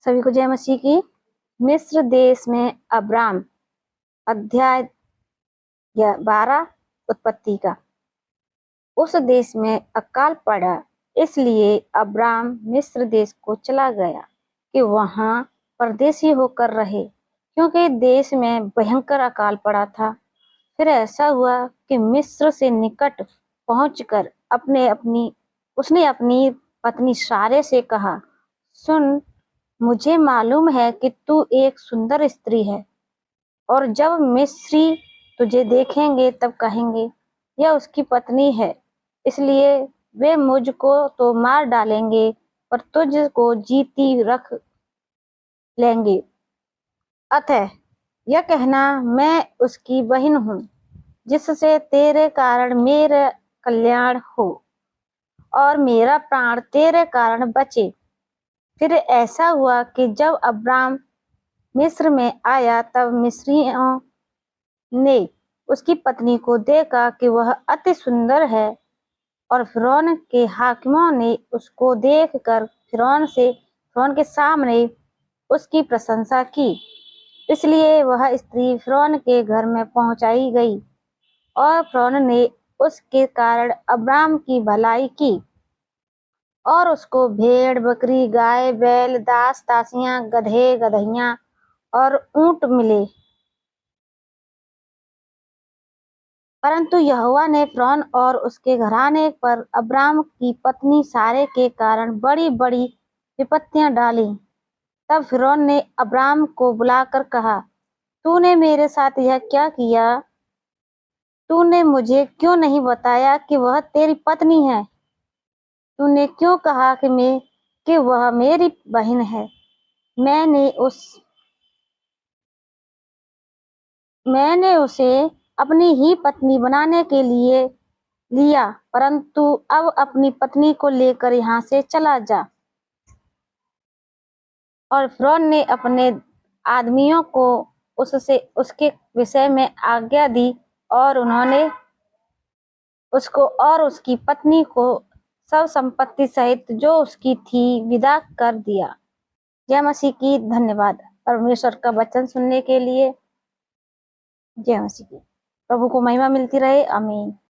सभी को जय मसीह की। मिस्र देश में अब्राम, अध्याय 12, उत्पत्ति का। उस देश में अकाल पड़ा, इसलिए अब्राम मिस्र देश को चला गया कि वहां परदेसी होकर रहे, क्योंकि देश में भयंकर अकाल पड़ा था। फिर ऐसा हुआ कि मिस्र से निकट पहुंचकर उसने अपनी पत्नी सारे से कहा, सुन, मुझे मालूम है कि तू एक सुंदर स्त्री है, और जब मिस्री तुझे देखेंगे तब कहेंगे, यह उसकी पत्नी है। इसलिए वे मुझको तो मार डालेंगे, पर तुझको जीती रख लेंगे। अतः यह कहना, मैं उसकी बहन हूँ, जिससे तेरे कारण मेरा कल्याण हो और मेरा प्राण तेरे कारण बचे। फिर ऐसा हुआ कि जब अब्राम मिस्र में आया, तब मिस्रियों ने उसकी पत्नी को देखा कि वह अति सुंदर है, और फिरौन के हाकिमों ने उसको देखकर फिरौन के सामने उसकी प्रशंसा की। इसलिए वह स्त्री फिरौन के घर में पहुंचाई गई, और फिरौन ने उसके कारण अब्राम की भलाई की, और उसको भेड़ बकरी, गाय बैल, दास दासियां, गधे गधइयां और ऊंट मिले। परंतु यहोवा ने फिरौन और उसके घराने पर अब्राम की पत्नी सारे के कारण बड़ी बड़ी विपत्तियां डाली। तब फिरौन ने अब्राम को बुलाकर कहा, तूने मेरे साथ यह क्या किया? तूने मुझे क्यों नहीं बताया कि वह तेरी पत्नी है? तूने क्यों कहा कि वह मेरी बहन है? मैंने उसे अपनी ही पत्नी बनाने के लिए लिया, परंतु अब अपनी पत्नी को लेकर यहाँ से चला जा। और फिरौन ने अपने आदमियों को उसके विषय में आज्ञा दी, और उन्होंने उसको और उसकी पत्नी को सब संपत्ति सहित जो उसकी थी विदा कर दिया। जय मसीह की। धन्यवाद परमेश्वर का वचन सुनने के लिए। जय मसीह की। प्रभु को महिमा मिलती रहे। आमीन।